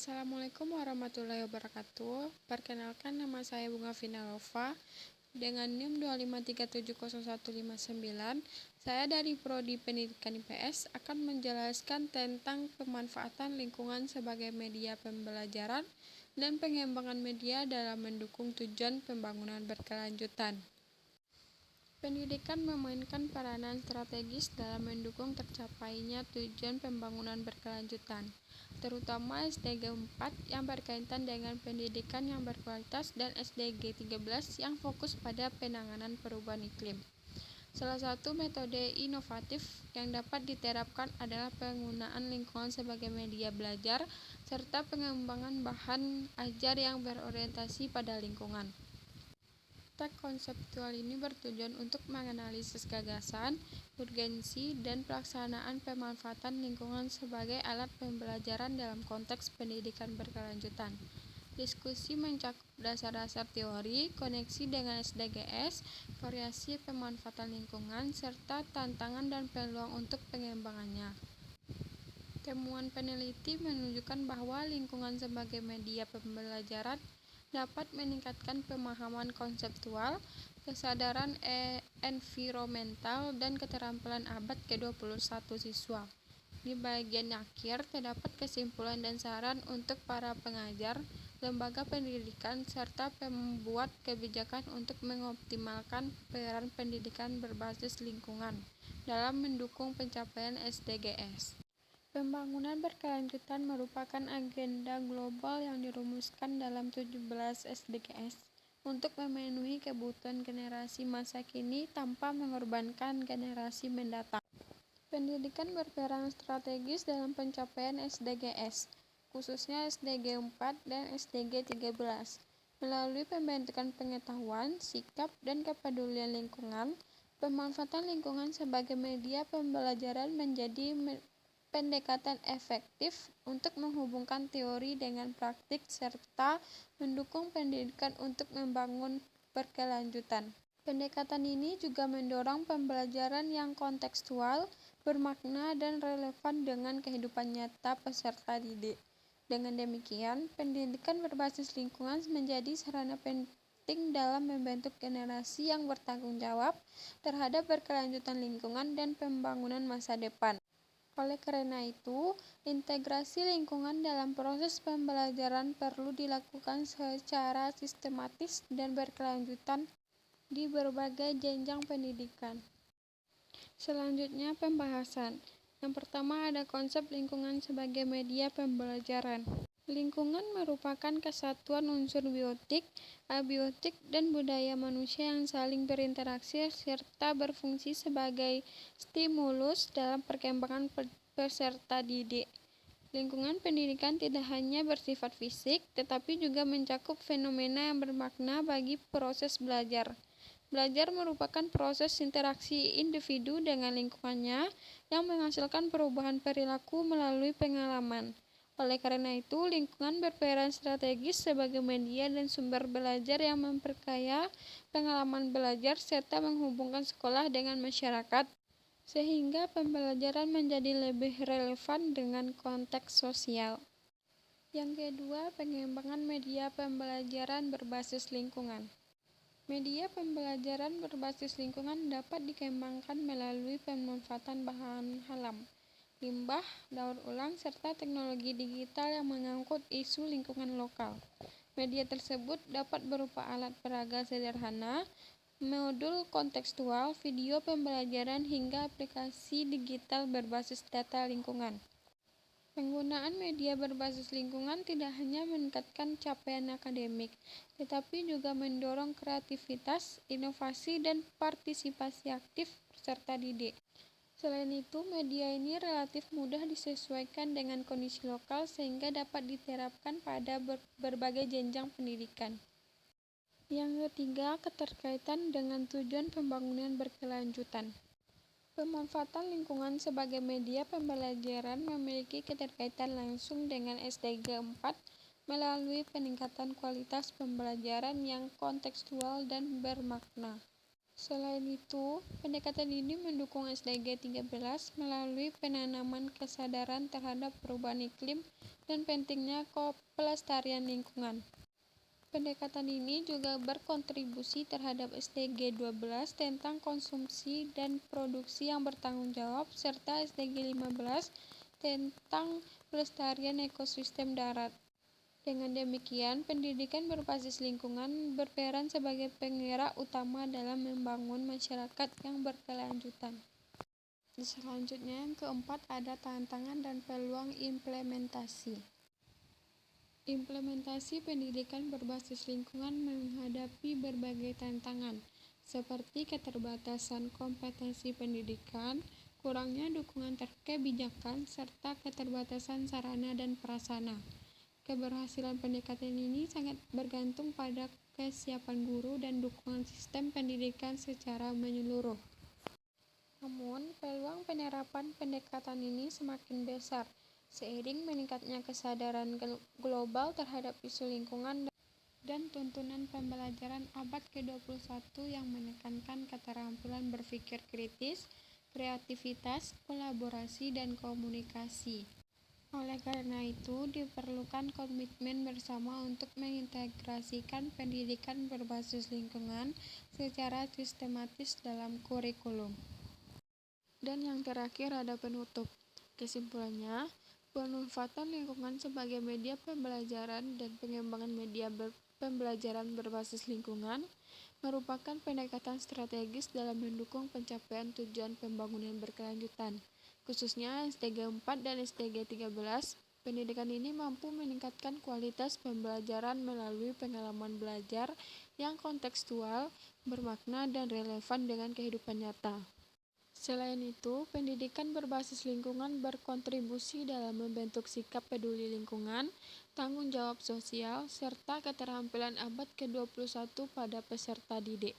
Assalamualaikum warahmatullahi wabarakatuh. Perkenalkan, nama saya Bunga Vinalova dengan NIM 253700159. Saya dari Prodi Pendidikan IPS akan menjelaskan tentang pemanfaatan lingkungan sebagai media pembelajaran dan pengembangan media dalam mendukung tujuan pembangunan berkelanjutan. Pendidikan memainkan peranan strategis dalam mendukung tercapainya tujuan pembangunan berkelanjutan, terutama SDG 4 yang berkaitan dengan pendidikan yang berkualitas dan SDG 13 yang fokus pada penanganan perubahan iklim. Salah satu metode inovatif yang dapat diterapkan adalah penggunaan lingkungan sebagai media belajar serta pengembangan bahan ajar yang berorientasi pada lingkungan. Teks konseptual ini bertujuan untuk menganalisis gagasan, urgensi, dan pelaksanaan pemanfaatan lingkungan sebagai alat pembelajaran dalam konteks pendidikan berkelanjutan. Diskusi mencakup dasar-dasar teori, koneksi dengan SDGs, variasi pemanfaatan lingkungan, serta tantangan dan peluang untuk pengembangannya. Temuan peneliti menunjukkan bahwa lingkungan sebagai media pembelajaran dapat meningkatkan pemahaman konseptual, kesadaran environmental, dan keterampilan abad ke-21 siswa. Di bagian akhir terdapat kesimpulan dan saran untuk para pengajar, lembaga pendidikan, serta pembuat kebijakan untuk mengoptimalkan peran pendidikan berbasis lingkungan dalam mendukung pencapaian SDGs. Pembangunan berkelanjutan merupakan agenda global yang dirumuskan dalam 17 SDGs untuk memenuhi kebutuhan generasi masa kini tanpa mengorbankan generasi mendatang. Pendidikan berperan strategis dalam pencapaian SDGs, khususnya SDG 4 dan SDG 13, melalui pembentukan pengetahuan, sikap, dan kepedulian lingkungan. Pemanfaatan lingkungan sebagai media pembelajaran menjadi pendekatan efektif untuk menghubungkan teori dengan praktik serta mendukung pendidikan untuk membangun berkelanjutan. Pendekatan ini juga mendorong pembelajaran yang kontekstual, bermakna, dan relevan dengan kehidupan nyata peserta didik. Dengan demikian, pendidikan berbasis lingkungan menjadi sarana penting dalam membentuk generasi yang bertanggung jawab terhadap berkelanjutan lingkungan dan pembangunan masa depan. Oleh karena itu, integrasi lingkungan dalam proses pembelajaran perlu dilakukan secara sistematis dan berkelanjutan di berbagai jenjang pendidikan. Selanjutnya, pembahasan. Yang pertama ada konsep lingkungan sebagai media pembelajaran. Lingkungan merupakan kesatuan unsur biotik, abiotik, dan budaya manusia yang saling berinteraksi serta berfungsi sebagai stimulus dalam perkembangan peserta didik. Lingkungan pendidikan tidak hanya bersifat fisik, tetapi juga mencakup fenomena yang bermakna bagi proses belajar. Belajar merupakan proses interaksi individu dengan lingkungannya yang menghasilkan perubahan perilaku melalui pengalaman. Oleh karena itu, lingkungan berperan strategis sebagai media dan sumber belajar yang memperkaya pengalaman belajar serta menghubungkan sekolah dengan masyarakat, sehingga pembelajaran menjadi lebih relevan dengan konteks sosial. Yang kedua, pengembangan media pembelajaran berbasis lingkungan. Media pembelajaran berbasis lingkungan dapat dikembangkan melalui pemanfaatan bahan alam, limbah, daur ulang, serta teknologi digital yang mengangkut isu lingkungan lokal. Media tersebut dapat berupa alat peraga sederhana, modul kontekstual, video pembelajaran, hingga aplikasi digital berbasis data lingkungan. Penggunaan media berbasis lingkungan tidak hanya meningkatkan capaian akademik, tetapi juga mendorong kreativitas, inovasi, dan partisipasi aktif peserta didik. Selain itu, media ini relatif mudah disesuaikan dengan kondisi lokal sehingga dapat diterapkan pada berbagai jenjang pendidikan. Yang ketiga, keterkaitan dengan tujuan pembangunan berkelanjutan. Pemanfaatan lingkungan sebagai media pembelajaran memiliki keterkaitan langsung dengan SDG 4 melalui peningkatan kualitas pembelajaran yang kontekstual dan bermakna. Selain itu, pendekatan ini mendukung SDG 13 melalui penanaman kesadaran terhadap perubahan iklim dan pentingnya pelestarian lingkungan. Pendekatan ini juga berkontribusi terhadap SDG 12 tentang konsumsi dan produksi yang bertanggung jawab serta SDG 15 tentang pelestarian ekosistem darat. Dengan demikian, pendidikan berbasis lingkungan berperan sebagai penggerak utama dalam membangun masyarakat yang berkelanjutan. Selanjutnya, yang keempat ada tantangan dan peluang implementasi. Implementasi pendidikan berbasis lingkungan menghadapi berbagai tantangan, seperti keterbatasan kompetensi pendidikan, kurangnya dukungan kebijakan, serta keterbatasan sarana dan prasarana. Keberhasilan pendekatan ini sangat bergantung pada kesiapan guru dan dukungan sistem pendidikan secara menyeluruh. Namun, peluang penerapan pendekatan ini semakin besar seiring meningkatnya kesadaran global terhadap isu lingkungan dan tuntunan pembelajaran abad ke-21 yang menekankan keterampilan berpikir kritis, kreativitas, kolaborasi, dan komunikasi. Oleh karena itu, diperlukan komitmen bersama untuk mengintegrasikan pendidikan berbasis lingkungan secara sistematis dalam kurikulum. Dan yang terakhir ada penutup. Kesimpulannya, pemanfaatan lingkungan sebagai media pembelajaran dan pengembangan media pembelajaran berbasis lingkungan merupakan pendekatan strategis dalam mendukung pencapaian tujuan pembangunan berkelanjutan. Khususnya SDG 4 dan SDG 13, pendidikan ini mampu meningkatkan kualitas pembelajaran melalui pengalaman belajar yang kontekstual, bermakna, dan relevan dengan kehidupan nyata. Selain itu, pendidikan berbasis lingkungan berkontribusi dalam membentuk sikap peduli lingkungan, tanggung jawab sosial, serta keterampilan abad ke-21 pada peserta didik.